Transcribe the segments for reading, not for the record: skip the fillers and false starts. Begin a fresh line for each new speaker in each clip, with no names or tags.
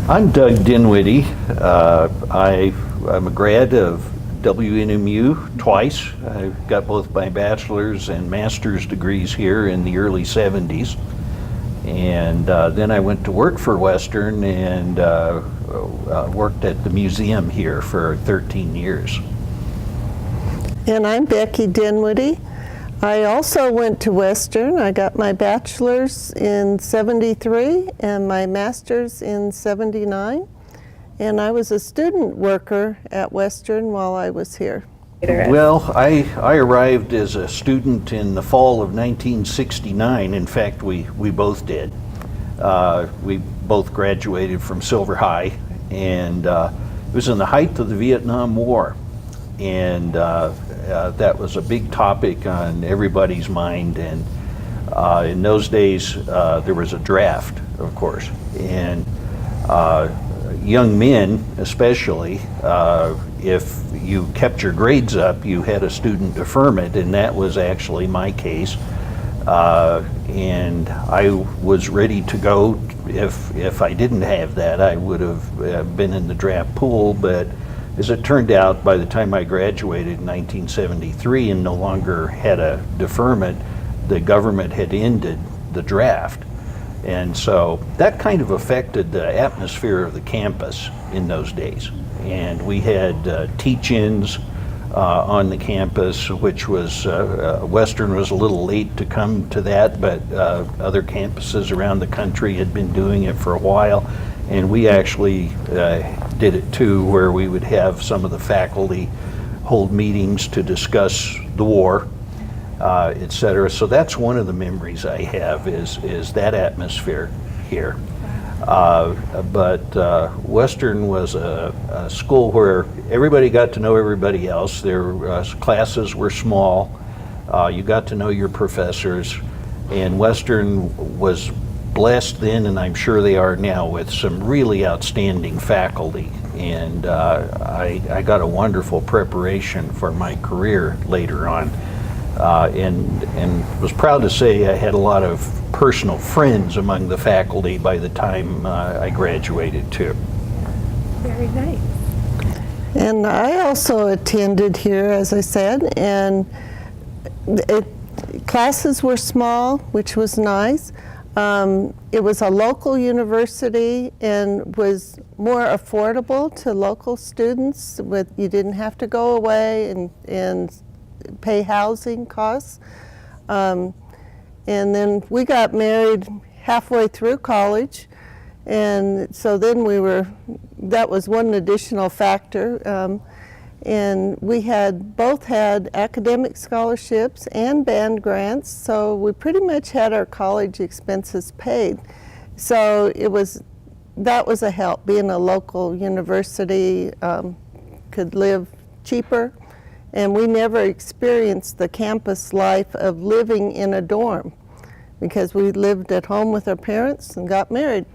I'm Doug Dinwiddie. I'm a grad of WNMU twice. I got both my bachelor's and master's degrees here in the early 70s. And then I went to work for Western and worked at the museum here for 13 years.
And I'm Becky Dinwiddie. I also went to Western. I got my bachelor's in 73 and my master's in 79. And I was a student worker at Western while I was here.
Well, I arrived as a student in the fall of 1969. In fact, we both did. We both graduated from Silver High, and it was in the height of the Vietnam War. And that was a big topic on everybody's mind. And in those days, there was a draft, of course. And young men, especially, if you kept your grades up, you had a student deferment, and that was actually my case. And I was ready to go. If I didn't have that, I would have been in the draft pool, but as it turned out, by the time I graduated in 1973 and no longer had a deferment, the government had ended the draft. And so that kind of affected the atmosphere of the campus in those days. And we had teach-ins on the campus, which was, Western was a little late to come to that, but other campuses around the country had been doing it for a while. And we actually did it too, where we would have some of the faculty hold meetings to discuss the war, et cetera. So that's one of the memories I have is that atmosphere here. But Western was a school where everybody got to know everybody else. Their classes were small. You got to know your professors. And Western was blessed then, and I'm sure they are now, with some really outstanding faculty. And I got a wonderful preparation for my career later on. And was proud to say I had a lot of personal friends among the faculty by the time I graduated too.
Very nice.
And I also attended here, as I said, and classes were small, which was nice. It was a local university and was more affordable to local students. You didn't have to go away and pay housing costs. And then we got married halfway through college, and so then that was one additional factor. And we both had academic scholarships and band grants, so we pretty much had our college expenses paid. So that was a help. Being a local university, could live cheaper, and we never experienced the campus life of living in a dorm because we lived at home with our parents and got married.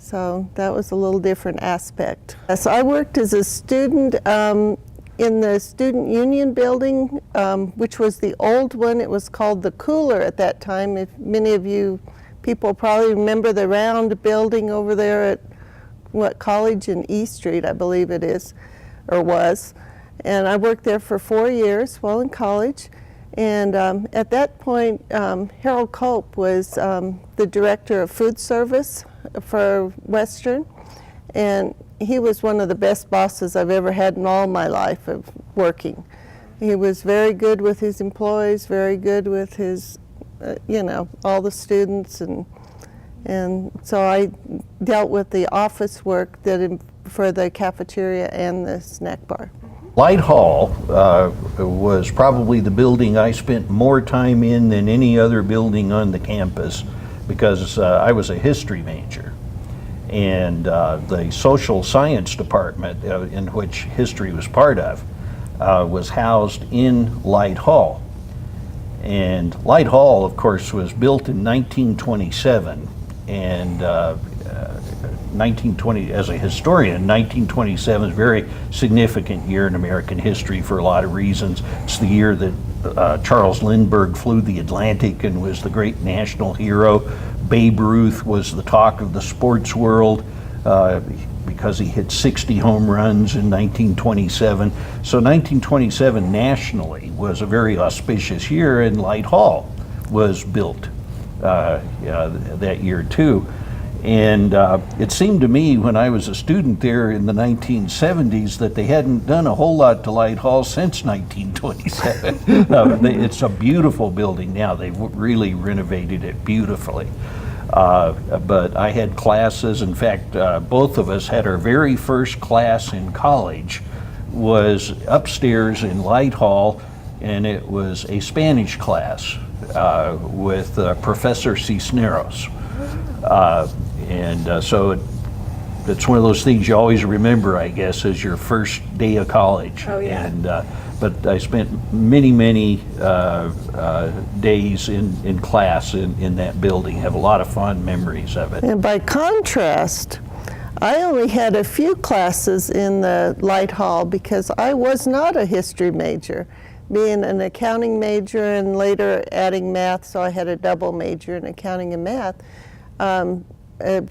So that was a little different aspect. So I worked as a student in the Student Union building, which was the old one. It was called the Cooler at that time. If many of you people probably remember the round building over there at College and E Street, I believe it is, or was. And I worked there for 4 years while in college. And at that point, Harold Cope was the director of food service for Western, and he was one of the best bosses I've ever had in all my life of working. He was very good with his employees, very good with his, all the students, and so I dealt with the office work for the cafeteria and the snack bar.
Light Hall was probably the building I spent more time in than any other building on the campus because I was a history major. And the social science department, in which history was part of, was housed in Light Hall. And Light Hall, of course, was built in 1927. And 1920, as a historian, 1927 is a very significant year in American history for a lot of reasons. It's the year that Charles Lindbergh flew the Atlantic and was the great national hero. Babe Ruth was the talk of the sports world. because he hit 60 home runs in 1927. So 1927 nationally was a very auspicious year, and Light Hall was built that year too. And it seemed to me when I was a student there in the 1970s that they hadn't done a whole lot to Light Hall since 1927. It's a beautiful building now. They've really renovated it beautifully. But I had classes. In fact, both of us had our very first class in college was upstairs in Light Hall, and it was a Spanish class with Professor Cisneros. So it's one of those things you always remember, I guess, as your first day of college.
Oh, yeah.
But I spent many days in class in that building. Have a lot of fond memories of it.
And by contrast, I only had a few classes in the Light Hall because I was not a history major, being an accounting major and later adding math, so I had a double major in accounting and math.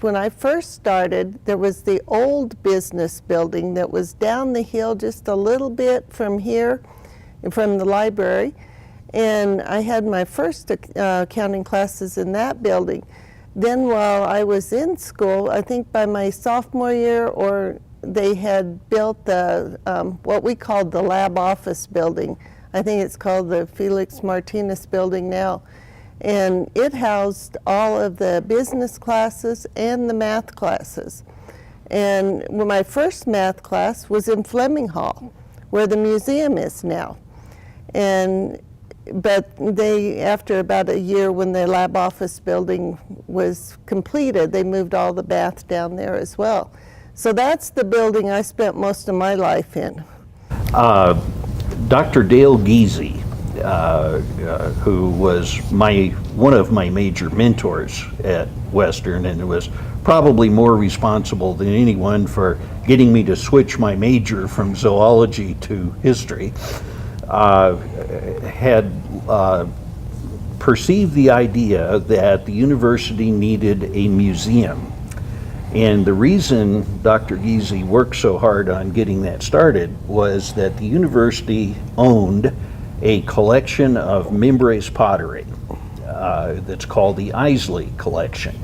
When I first started, there was the old business building that was down the hill just a little bit from here, from the library, and I had my first accounting classes in that building. Then while I was in school, I think by my sophomore year, or they had built the what we called the lab office building. I think it's called the Felix Martinez building now. And it housed all of the business classes and the math classes. And my first math class was in Fleming Hall, where the museum is now. But they, after about a year when the lab office building was completed, they moved all the math down there as well. So that's the building I spent most of my life in.
Dr. Dale Giese, who was one of my major mentors at Western, and was probably more responsible than anyone for getting me to switch my major from zoology to history, had perceived the idea that the university needed a museum. And the reason Dr. Giese worked so hard on getting that started was that the university owned a collection of Mimbres pottery that's called the Isley Collection,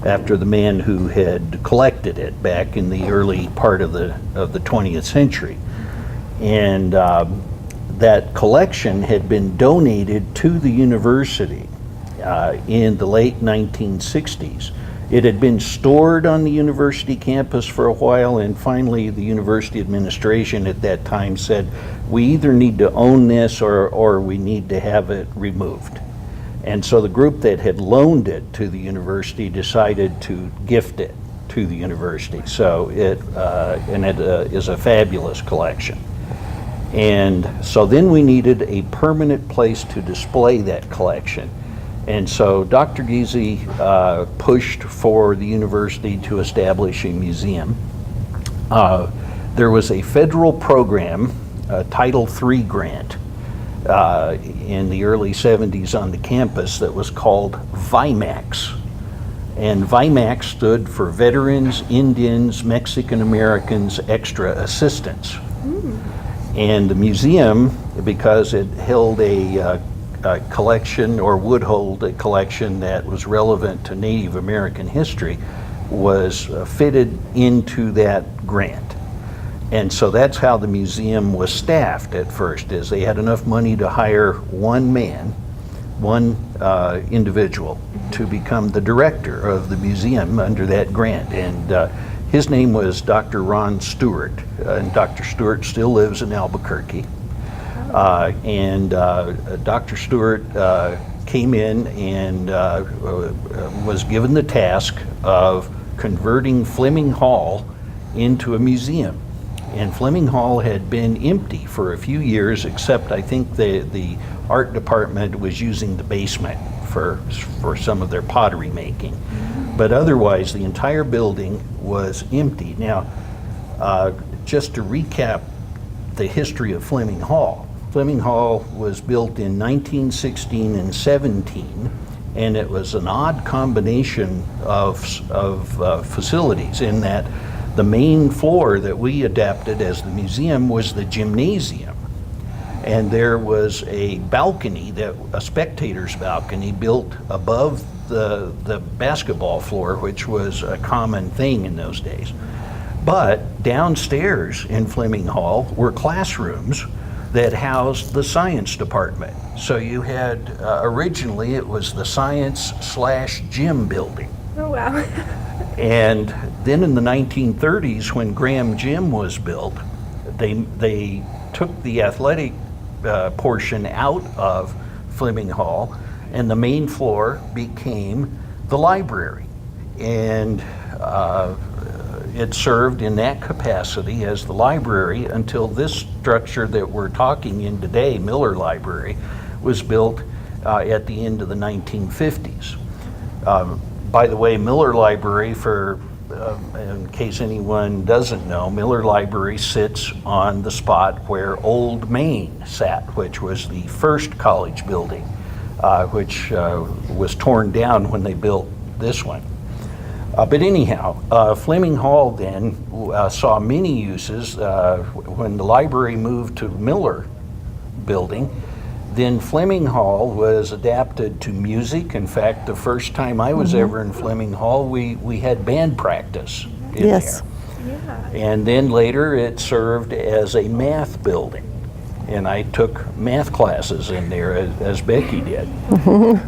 after the man who had collected it back in the early part of the 20th century. And that collection had been donated to the university in the late 1960s. It had been stored on the university campus for a while, and finally the university administration at that time said, we either need to own this or we need to have it removed. And so the group that had loaned it to the university decided to gift it to the university. So it is a fabulous collection. And so then we needed a permanent place to display that collection. And so Dr. Giese pushed for the university to establish a museum. There was a federal program, a Title III grant, in the early 70s on the campus that was called VIMAX. And VIMAX stood for Veterans, Indians, Mexican Americans, Extra Assistance. And the museum, because it held a collection, or would hold a collection that was relevant to Native American history, was fitted into that grant. And so that's how the museum was staffed at first, is they had enough money to hire one man, one individual, to become the director of the museum under that grant. And his name was Dr. Ron Stewart, and Dr. Stewart still lives in Albuquerque. Dr. Stewart came in and was given the task of converting Fleming Hall into a museum. And Fleming Hall had been empty for a few years, except I think the art department was using the basement for some of their pottery making. But otherwise, the entire building was empty. Now, just to recap the history of Fleming Hall. Fleming Hall was built in 1916 and 17, And it was an odd combination of facilities in that the main floor that we adapted as the museum was the gymnasium. And there was a balcony, a spectator's balcony, built above the basketball floor, which was a common thing in those days. But downstairs in Fleming Hall were classrooms that housed the science department. So you had, originally it was the science/gym building.
Oh, wow.
And then in the 1930s, when Graham Gym was built, they took the athletic portion out of Fleming Hall, and the main floor became the library. And it served in that capacity as the library until this structure that we're talking in today, Miller Library, was built at the end of the 1950s. By the way, Miller Library, in case anyone doesn't know, Miller Library sits on the spot where Old Main sat, which was the first college building, which was torn down when they built this one. But anyhow, Fleming Hall then saw many uses. When the library moved to Miller Building, then Fleming Hall was adapted to music. In fact, the first time I was ever in Fleming Hall, we had band practice in
Yes.
there.
Yeah.
And then later it served as a math building. And I took math classes in there as Becky did.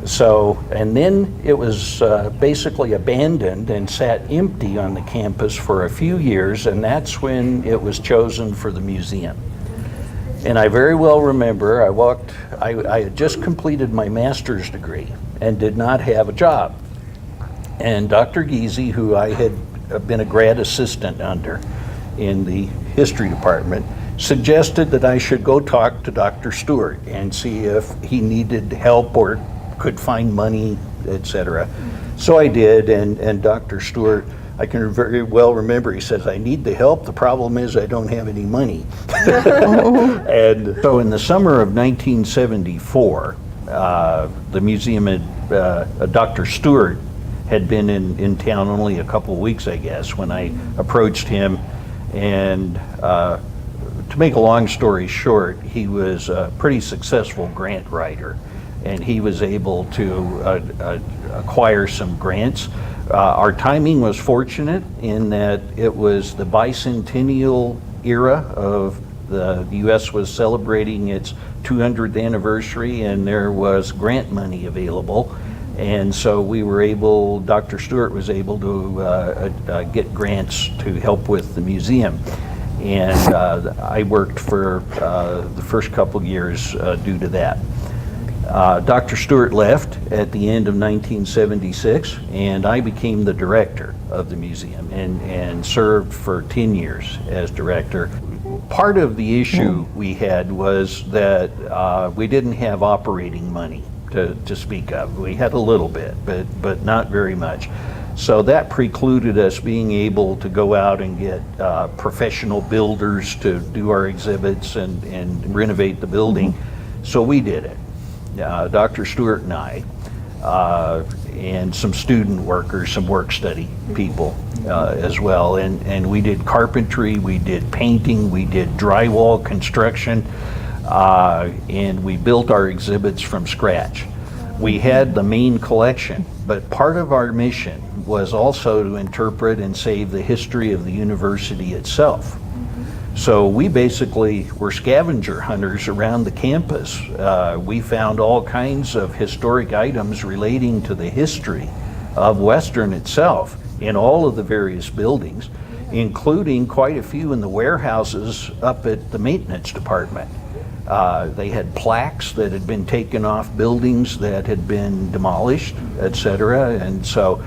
So, and then it was basically abandoned and sat empty on the campus for a few years, and that's when it was chosen for the museum. And I very well remember I had just completed my master's degree and did not have a job. And Dr. Giese, who I had been a grad assistant under in the history department, suggested that I should go talk to Dr. Stewart and see if he needed help or could find money, etc. So I did, and Dr. Stewart, I can very well remember, he says, "I need the help, the problem is I don't have any money." And so in the summer of 1974, the museum had, Dr. Stewart had been in town only a couple of weeks, I guess, when I approached him. And to make a long story short, he was a pretty successful grant writer, and he was able to acquire some grants. Our timing was fortunate in that it was the bicentennial era of the U.S. was celebrating its 200th anniversary, and there was grant money available. And so we were able, Dr. Stewart was able to get grants to help with the museum. And I worked for the first couple years due to that. Dr. Stewart left at the end of 1976, and I became the director of the museum and served for 10 years as director. Part of the issue we had was that we didn't have operating money to speak of. We had a little bit, but not very much. So that precluded us being able to go out and get professional builders to do our exhibits and renovate the building. So we did it. Dr. Stewart and I, and some student workers, some work study people as well. And we did carpentry, we did painting, we did drywall construction, and we built our exhibits from scratch. We had the main collection, but part of our mission was also to interpret and save the history of the university itself. So we basically were scavenger hunters around the campus. We found all kinds of historic items relating to the history of Western itself in all of the various buildings, including quite a few in the warehouses up at the maintenance department. They had plaques that had been taken off buildings that had been demolished, etc. And so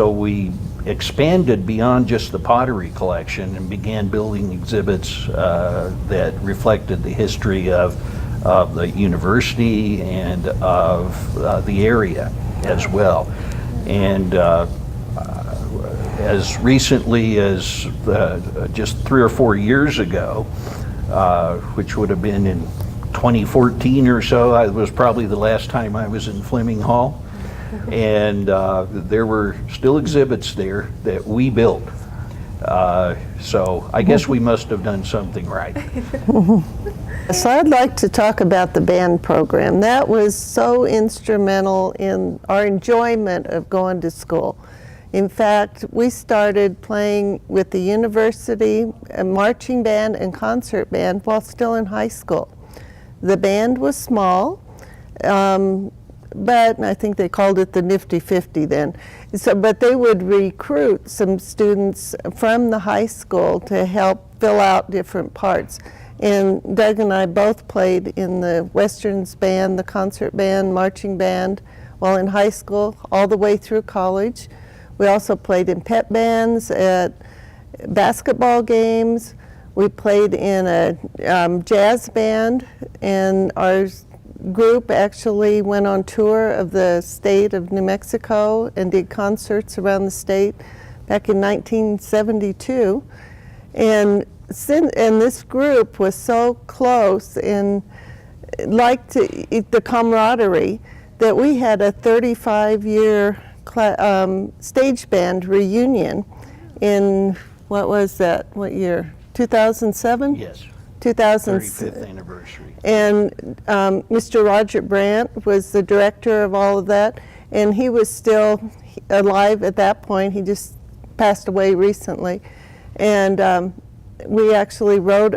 we expanded beyond just the pottery collection and began building exhibits that reflected the history of the university and of the area as well. And as recently as just 3 or 4 years ago, which would have been in 2014 or so, it was probably the last time I was in Fleming Hall. And there were still exhibits there that we built. So I guess we must have done something right.
So I'd like to talk about the band program. That was so instrumental in our enjoyment of going to school. In fact, we started playing with the university, a marching band and concert band while still in high school. The band was small, but I think they called it the Nifty 50 then. So, but they would recruit some students from the high school to help fill out different parts. And Doug and I both played in the Westerns band, the concert band, marching band while in high school, all the way through college. We also played in pep bands at basketball games. We played in a jazz band, and our group actually went on tour of the state of New Mexico and did concerts around the state back in 1972. And this group was so close and liked the camaraderie that we had a 35-year stage band reunion in, what was that, what year? 2007?
Yes.
35th
anniversary.
And Mr. Roger Brandt was the director of all of that, and he was still alive at that point. He just passed away recently. And we actually rode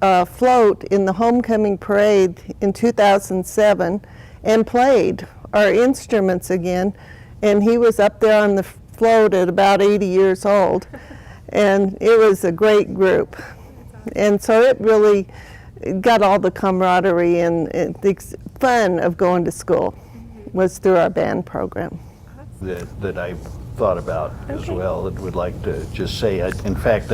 a float in the homecoming parade in 2007 and played our instruments again. And he was up there on the float at about 80 years old. And it was a great group. And so it really got all the camaraderie and the fun of going to school was through our band program.
That I thought about as well and would like to just say. In fact,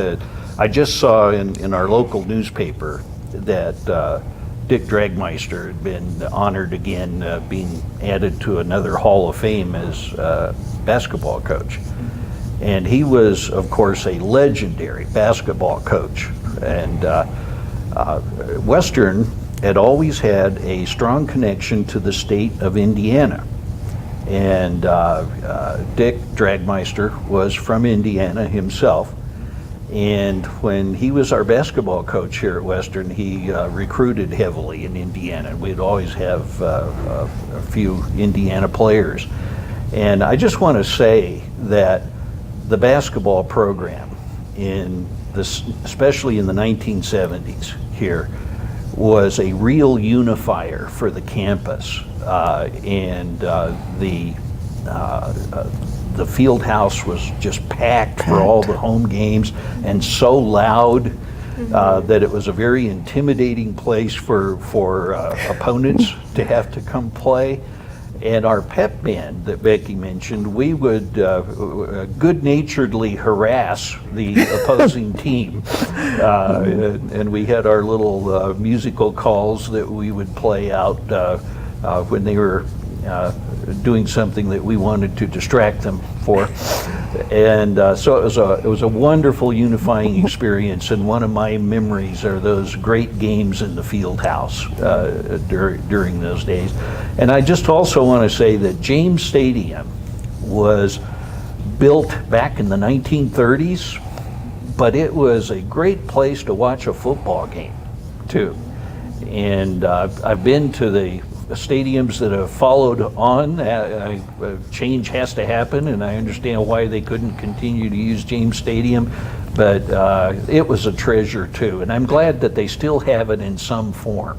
I just saw in our local newspaper that Dick Dragmeister had been honored again, being added to another Hall of Fame as basketball coach. And he was, of course, a legendary basketball coach. And Western had always had a strong connection to the state of Indiana. And Dick Dragmeister was from Indiana himself. And when he was our basketball coach here at Western, he recruited heavily in Indiana. We'd always have a few Indiana players. And I just want to say that the basketball program, especially in the 1970s here, was a real unifier for the campus. The field house was just packed for all the home games, and so loud that it was a very intimidating place for opponents to have to come play. And our pep band that Becky mentioned, we would good-naturedly harass the opposing team. And we had our little musical calls that we would play out when they were doing something that we wanted to distract them for. And so it was a wonderful unifying experience, and one of my memories are those great games in the field house during those days. And I just also want to say that James Stadium was built back in the 1930s, but it was a great place to watch a football game too. And I've been to the stadiums that have followed on. Change has to happen, and I understand why they couldn't continue to use James Stadium, but it was a treasure too, and I'm glad that they still have it in some form.